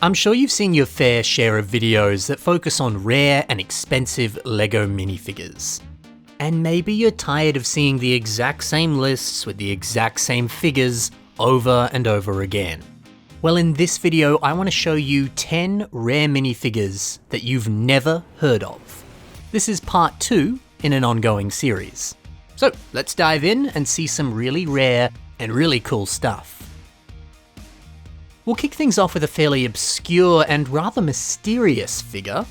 I'm sure you've seen your fair share of videos that focus on rare and expensive LEGO minifigures. And maybe you're tired of seeing the exact same lists with the exact same figures over and over again. Well, in this video, I want to show you 10 rare minifigures that you've never heard of. This is part 2 in an ongoing series. So let's dive in and see some really rare and really cool stuff. We'll kick things off with a fairly obscure and rather mysterious figure.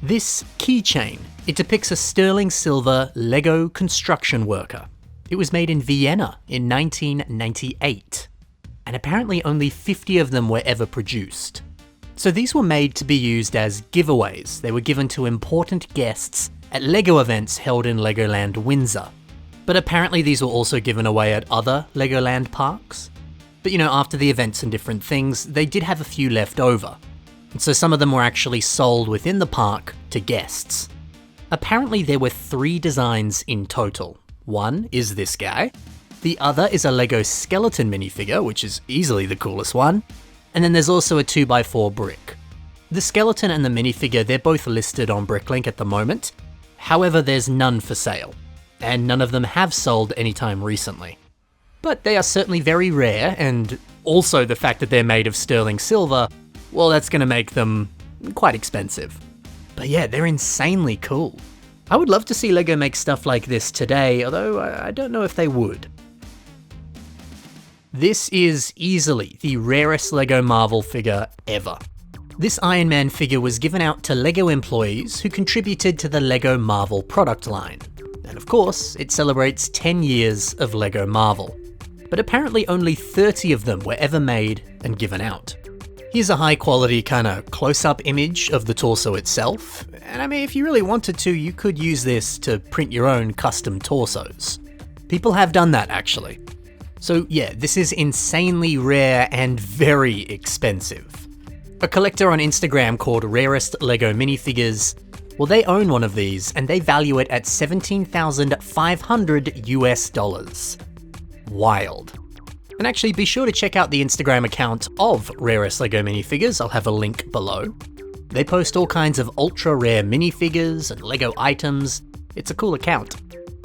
This Keychain. It depicts a sterling silver LEGO construction worker. It was made in Vienna in 1998. And apparently only 50 of them were ever produced. So these were made to be used as giveaways. They were given to important guests at LEGO events held in Legoland Windsor. But apparently these were also given away at other Legoland parks. But you know, after the events and different things, they did have a few left over. And so some of them were actually sold within the park to guests. Apparently there were 3 designs in total. One is this guy. The other is a LEGO skeleton minifigure, which is easily the coolest one. And then there's also a 2x4 brick. The skeleton and the minifigure, they're both listed on Bricklink at the moment. However, there's none for sale. And none of them have sold anytime recently. But they are certainly very rare, and also the fact that they're made of sterling silver, well, that's going to make them quite expensive. But yeah, they're insanely cool. I would love to see LEGO make stuff like this today, although I don't know if they would. This is easily the rarest LEGO Marvel figure ever. This Iron Man figure was given out to LEGO employees who contributed to the LEGO Marvel product line. And of course, it celebrates 10 years of LEGO Marvel. But apparently only 30 of them were ever made and given out. Here's a high quality kind of close-up image of the torso itself, and I mean if you really wanted to, you could use this to print your own custom torsos. People have done that actually. So yeah, this is insanely rare and very expensive. A collector on Instagram called Rarest LEGO Minifigures, well, they own one of these and they value it at $17,500 US. Wild. And actually be sure to check out the Instagram account of Rarest LEGO Minifigures, I'll have a link below. They post all kinds of ultra rare minifigures and LEGO items. It's a cool account.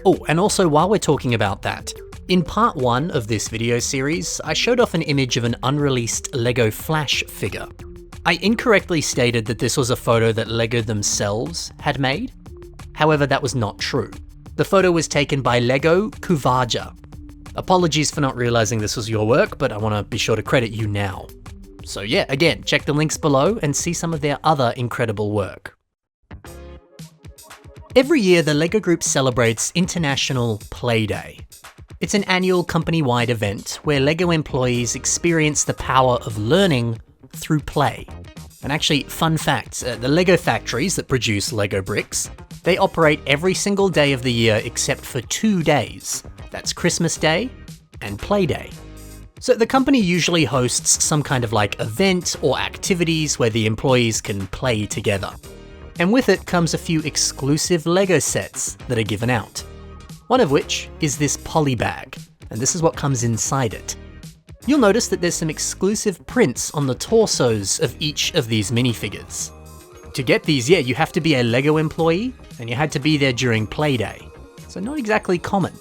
Oh, and also while we're talking about that, in part 1 of this video series, I showed off an image of an unreleased LEGO Flash figure. I incorrectly stated that this was a photo that LEGO themselves had made. However, that was not true. The photo was taken by LEGO Kuvaja. Apologies for not realizing this was your work, but I want to be sure to credit you now. So yeah, again, check the links below and see some of their other incredible work. Every year, the LEGO Group celebrates International Play Day. It's an annual company-wide event where LEGO employees experience the power of learning through play. And actually, fun fact, the LEGO factories that produce LEGO bricks, they operate every single day of the year except for 2 days. That's Christmas Day and Play Day. So the company usually hosts some kind of like event or activities where the employees can play together. And with it comes a few exclusive LEGO sets that are given out. One of which is this poly bag, and this is what comes inside it. You'll notice that there's some exclusive prints on the torsos of each of these minifigures. To get these, yeah, you have to be a LEGO employee, and you had to be there during Play Day. So not exactly common.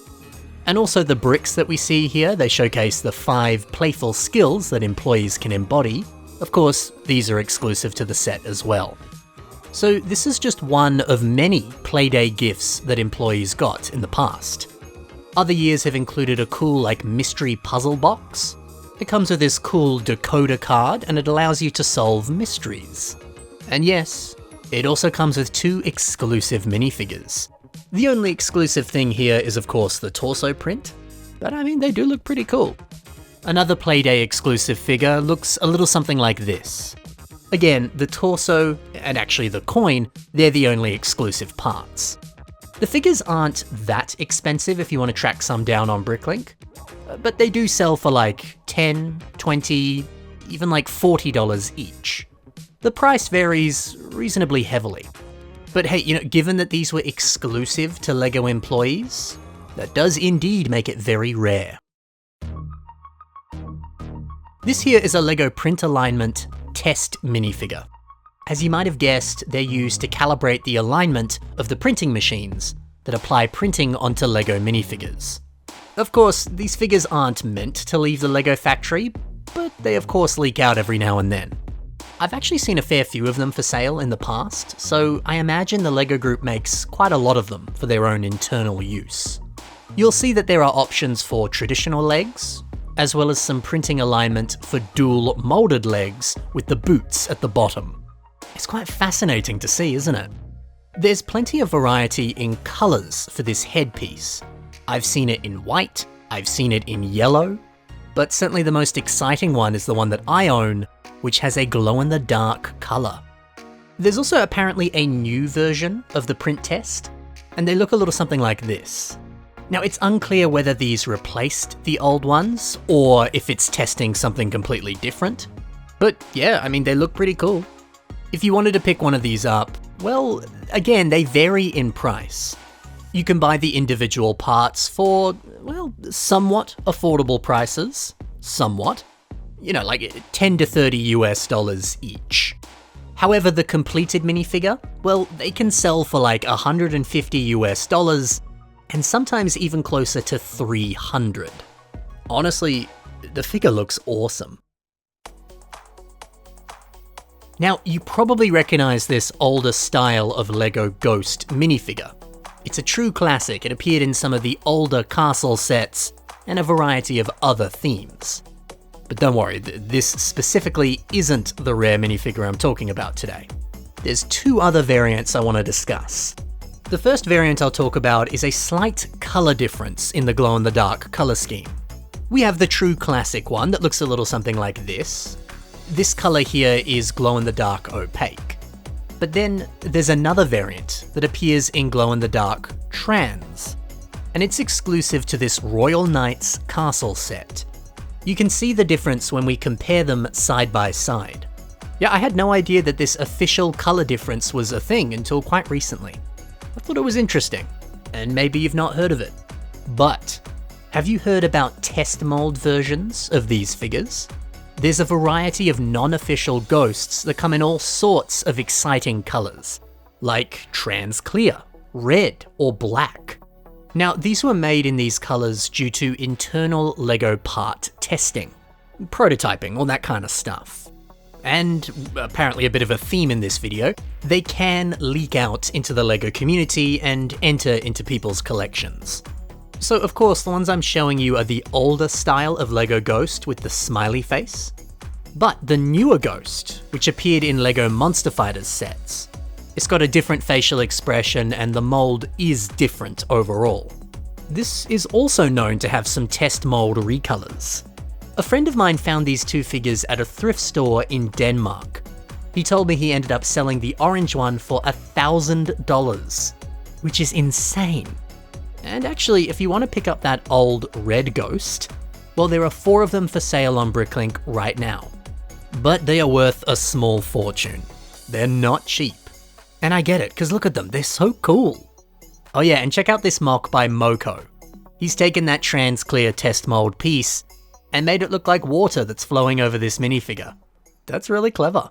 And also the bricks that we see here, they showcase the 5 playful skills that employees can embody. Of course, these are exclusive to the set as well. So this is just one of many Playday gifts that employees got in the past. Other years have included a cool like mystery puzzle box. It comes with this cool decoder card and it allows you to solve mysteries. And yes, it also comes with 2 exclusive minifigures. The only exclusive thing here is of course the torso print, but I mean they do look pretty cool. Another Playday exclusive figure looks a little something like this. Again, the torso, and actually the coin, they're the only exclusive parts. The figures aren't that expensive if you want to track some down on Bricklink, but they do sell for like $10, $20, even like $40 each. The price varies reasonably heavily. But hey, you know, given that these were exclusive to LEGO employees, that does indeed make it very rare. This here is a LEGO print alignment test minifigure. As you might have guessed, they're used to calibrate the alignment of the printing machines that apply printing onto LEGO minifigures. Of course, these figures aren't meant to leave the LEGO factory, but they of course leak out every now and then. I've actually seen a fair few of them for sale in the past, so I imagine the LEGO Group makes quite a lot of them for their own internal use. You'll see that there are options for traditional legs, as well as some printing alignment for dual molded legs with the boots at the bottom. It's quite fascinating to see, isn't it? There's plenty of variety in colours for this headpiece. I've seen it in white, I've seen it in yellow, but certainly the most exciting one is the one that I own, which has a glow-in-the-dark colour. There's also apparently a new version of the print test, and they look a little something like this. Now, it's unclear whether these replaced the old ones, or if it's testing something completely different. But yeah, I mean, they look pretty cool. If you wanted to pick one of these up, well, again, they vary in price. You can buy the individual parts for, well, somewhat affordable prices. Somewhat. You know, like $10 to $30 each. However, the completed minifigure, well, they can sell for like $150 and sometimes even closer to $300. Honestly, the figure looks awesome. Now, you probably recognize this older style of LEGO Ghost minifigure. It's a true classic. It appeared in some of the older castle sets and a variety of other themes. But don't worry, this specifically isn't the rare minifigure I'm talking about today. There's two other variants I want to discuss. The first variant I'll talk about is a slight colour difference in the glow-in-the-dark colour scheme. We have the true classic one that looks a little something like this. This colour here is glow-in-the-dark opaque. But then there's another variant that appears in glow-in-the-dark trans, and it's exclusive to this Royal Knights castle set. You can see the difference when we compare them side by side. Yeah, I had no idea that this official colour difference was a thing until quite recently. I thought it was interesting, and maybe you've not heard of it. But have you heard about test mold versions of these figures? There's a variety of non-official ghosts that come in all sorts of exciting colours, like trans clear, red, or black. Now, these were made in these colours due to internal LEGO part testing, prototyping, all that kind of stuff. And apparently a bit of a theme in this video, they can leak out into the LEGO community and enter into people's collections. So of course, the ones I'm showing you are the older style of LEGO Ghost with the smiley face. But the newer Ghost, which appeared in LEGO Monster Fighters sets, it's got a different facial expression and the mold is different overall. This is also known to have some test mold recolors. A friend of mine found these two figures at a thrift store in Denmark. He told me he ended up selling the orange one for $1,000, which is insane. And actually, if you want to pick up that old red Ghost, well, there are 4 of them for sale on Bricklink right now. But they are worth a small fortune. They're not cheap. And I get it, because look at them, they're so cool. Oh yeah, and check out this mock by Moko. He's taken that trans clear test mold piece and made it look like water that's flowing over this minifigure. That's really clever.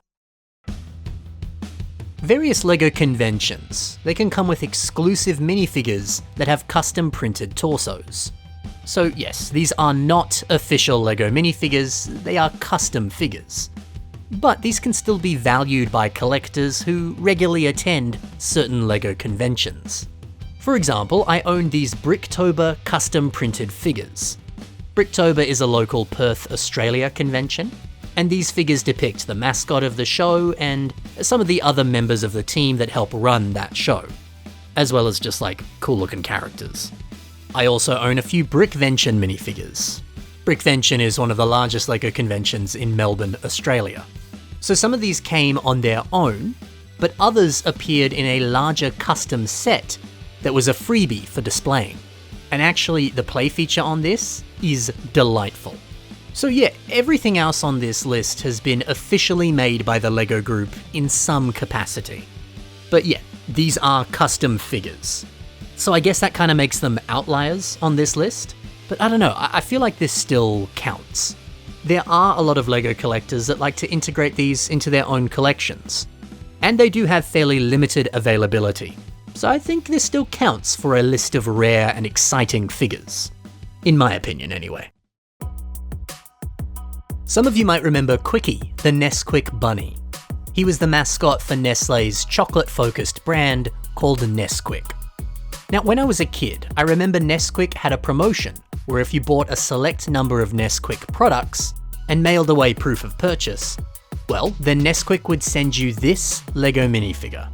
Various LEGO conventions, they can come with exclusive minifigures that have custom printed torsos. So yes, these are not official LEGO minifigures, they are custom figures. But these can still be valued by collectors who regularly attend certain LEGO conventions. For example, I own these Bricktober custom printed figures. Bricktober is a local Perth, Australia convention, and these figures depict the mascot of the show and some of the other members of the team that help run that show, as well as just like cool looking characters. I also own a few Brickvention minifigures. Brickvention is one of the largest LEGO conventions in Melbourne, Australia. So some of these came on their own, but others appeared in a larger custom set that was a freebie for displaying. And actually, the play feature on this is delightful. So yeah, everything else on this list has been officially made by the LEGO Group in some capacity. But yeah, these are custom figures. So I guess that kind of makes them outliers on this list, but I don't know, I feel like this still counts. There are a lot of LEGO collectors that like to integrate these into their own collections, and they do have fairly limited availability, so I think this still counts for a list of rare and exciting figures. In my opinion, anyway. Some of you might remember Quickie, the Nesquick Bunny. He was the mascot for Nestlé's chocolate-focused brand called Nesquick. Now, when I was a kid, I remember Nesquick had a promotion where if you bought a select number of Nesquick products and mailed away proof of purchase, well, then Nesquick would send you this LEGO minifigure.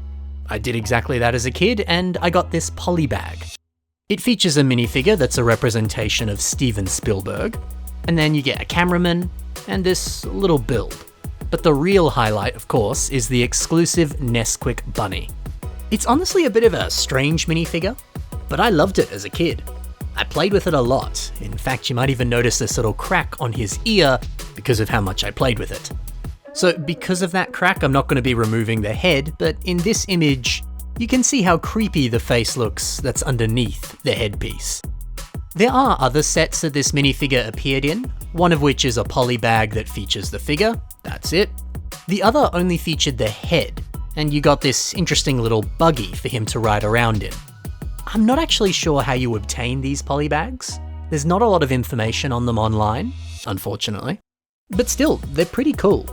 I did exactly that as a kid, and I got this poly bag. It features a minifigure that's a representation of Steven Spielberg, and then you get a cameraman and this little build. But the real highlight, of course, is the exclusive Nesquick Bunny. It's honestly a bit of a strange minifigure, but I loved it as a kid. I played with it a lot. In fact, you might even notice this little crack on his ear because of how much I played with it. So because of that crack, I'm not going to be removing the head, but in this image, you can see how creepy the face looks that's underneath the headpiece. There are other sets that this minifigure appeared in, one of which is a poly bag that features the figure, that's it. The other only featured the head, and you got this interesting little buggy for him to ride around in. I'm not actually sure how you obtain these poly bags. There's not a lot of information on them online, unfortunately. But still, they're pretty cool.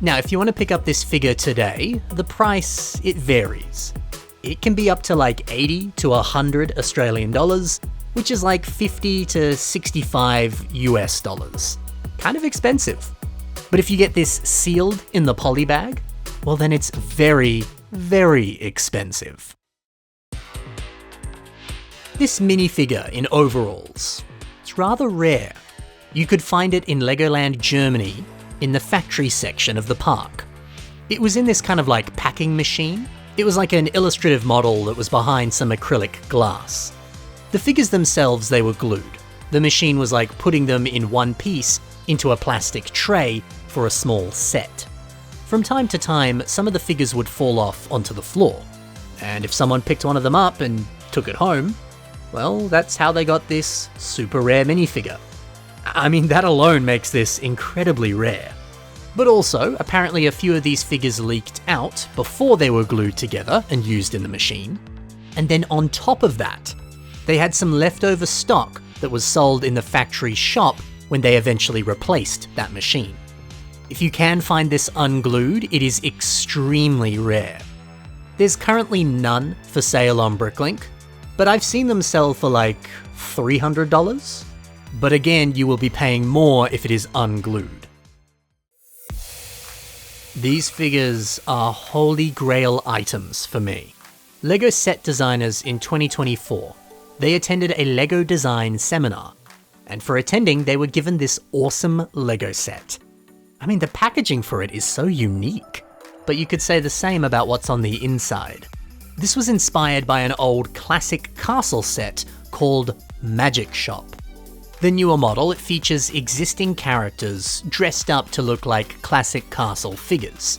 Now, if you want to pick up this figure today, the price, it varies. It can be up to like 80 to 100 Australian dollars, which is like 50 to 65 US dollars. Kind of expensive. But if you get this sealed in the poly bag, well then it's very, very expensive. This minifigure in overalls, it's rather rare. You could find it in Legoland Germany in the factory section of the park. It was in this kind of like packing machine. It was like an illustrative model that was behind some acrylic glass. The figures themselves, they were glued. The machine was like putting them in one piece into a plastic tray for a small set. From time to time, some of the figures would fall off onto the floor. And if someone picked one of them up and took it home, well, that's how they got this super rare minifigure. I mean, that alone makes this incredibly rare. But also, apparently a few of these figures leaked out before they were glued together and used in the machine. And then on top of that, they had some leftover stock that was sold in the factory shop when they eventually replaced that machine. If you can find this unglued, it is extremely rare. There's currently none for sale on Bricklink, but I've seen them sell for like $300. But again, you will be paying more if it is unglued. These figures are holy grail items for me. LEGO set designers in 2024, they attended a LEGO design seminar, and for attending they were given this awesome LEGO set. I mean, the packaging for it is so unique, but you could say the same about what's on the inside. This was inspired by an old classic castle set called Magic Shop. The newer model, it features existing characters dressed up to look like classic castle figures.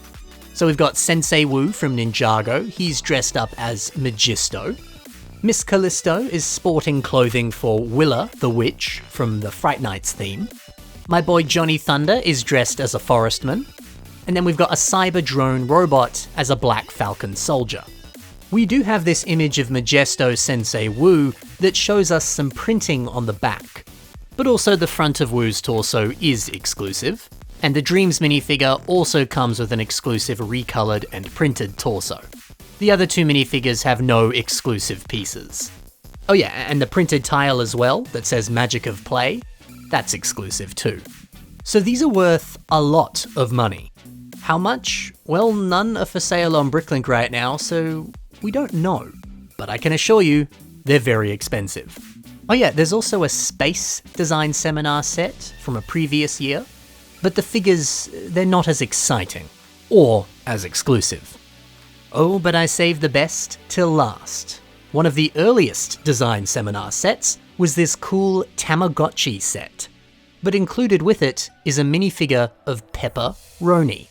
So we've got Sensei Wu from Ninjago, he's dressed up as Magisto. Miss Callisto is sporting clothing for Willa the Witch from the Fright Nights theme. My boy Johnny Thunder is dressed as a forestman. And then we've got a cyber drone robot as a Black Falcon soldier. We do have this image of Majesto Sensei Wu that shows us some printing on the back. But also the front of Wu's torso is exclusive, and the Dreams minifigure also comes with an exclusive recolored and printed torso. The other two minifigures have no exclusive pieces. Oh yeah, and the printed tile as well that says Magic of Play, that's exclusive too. So these are worth a lot of money. How much? Well, none are for sale on Bricklink right now, so we don't know. But I can assure you, they're very expensive. Oh yeah, there's also a space design seminar set from a previous year, but the figures, they're not as exciting, or as exclusive. Oh, but I saved the best till last. One of the earliest design seminar sets was this cool Tamagotchi set, but included with it is a minifigure of Pepperoni.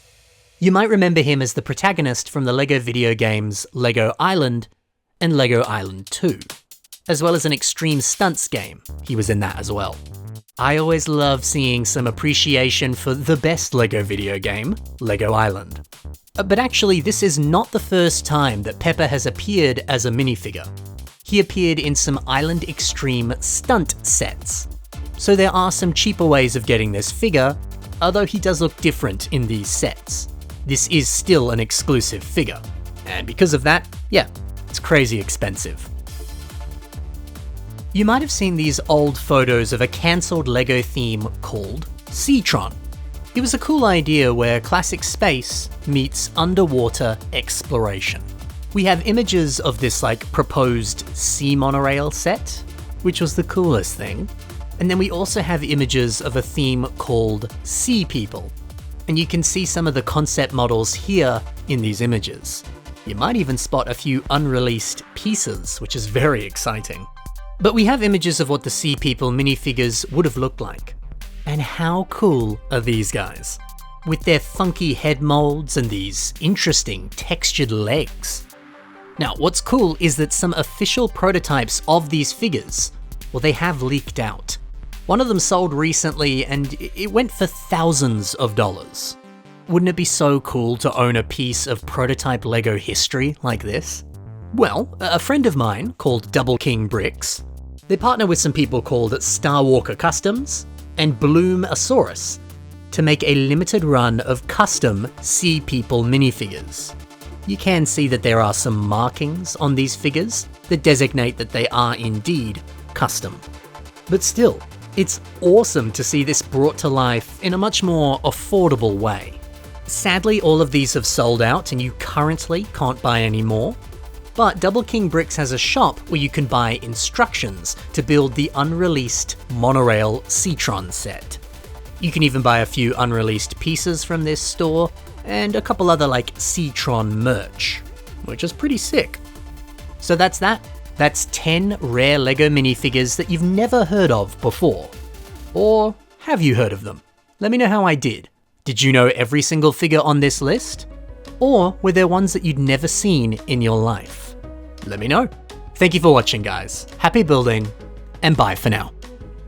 You might remember him as the protagonist from the LEGO video games Lego Island and Lego Island 2. As well as an extreme stunts game, he was in that as well. I always love seeing some appreciation for the best LEGO video game, Lego Island. But actually, this is not the first time that Pepper has appeared as a minifigure. He appeared in some Island Extreme stunt sets. So there are some cheaper ways of getting this figure, although he does look different in these sets. This is still an exclusive figure, and because of that, yeah, it's crazy expensive. You might have seen these old photos of a cancelled LEGO theme called Seatron. It was a cool idea where classic space meets underwater exploration. We have images of this proposed sea monorail set, which was the coolest thing. And then we also have images of a theme called Sea People. And you can see some of the concept models here in these images. You might even spot a few unreleased pieces, which is very exciting. But we have images of what the Sea People minifigures would have looked like. And how cool are these guys? With their funky head molds and these interesting textured legs. Now, what's cool is that some official prototypes of these figures, well, they have leaked out. One of them sold recently and it went for thousands of dollars. Wouldn't it be so cool to own a piece of prototype LEGO history like this? Well, a friend of mine called Double King Bricks, they partner with some people called Star Walker Customs and Bloomasaurus to make a limited run of custom Sea People minifigures. You can see that there are some markings on these figures that designate that they are indeed custom. But still, it's awesome to see this brought to life in a much more affordable way. Sadly, all of these have sold out and you currently can't buy any more. But Double King Bricks has a shop where you can buy instructions to build the unreleased monorail Seatron set. You can even buy a few unreleased pieces from this store and a couple other Seatron merch, which is pretty sick. So that's that. That's 10 rare LEGO minifigures that you've never heard of before. Or have you heard of them? Let me know how I did. Did you know every single figure on this list? Or were there ones that you'd never seen in your life? Let me know. Thank you for watching, guys. Happy building, and bye for now.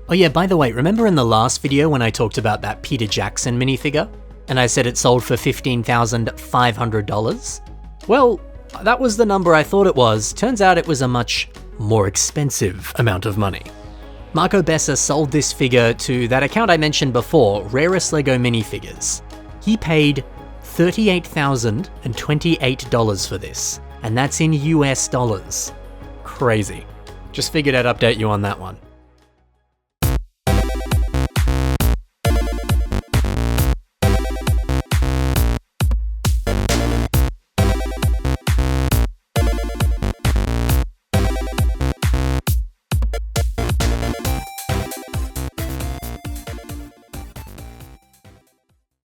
Oh yeah, by the way, remember in the last video when I talked about that Peter Jackson minifigure? And I said it sold for $15,500? Well, that was the number I thought it was. Turns out it was a much more expensive amount of money. Marco Bessa sold this figure to that account I mentioned before, Rarest LEGO Minifigures. He paid $38,028 for this, and that's in US dollars. Crazy. Just figured I'd update you on that one.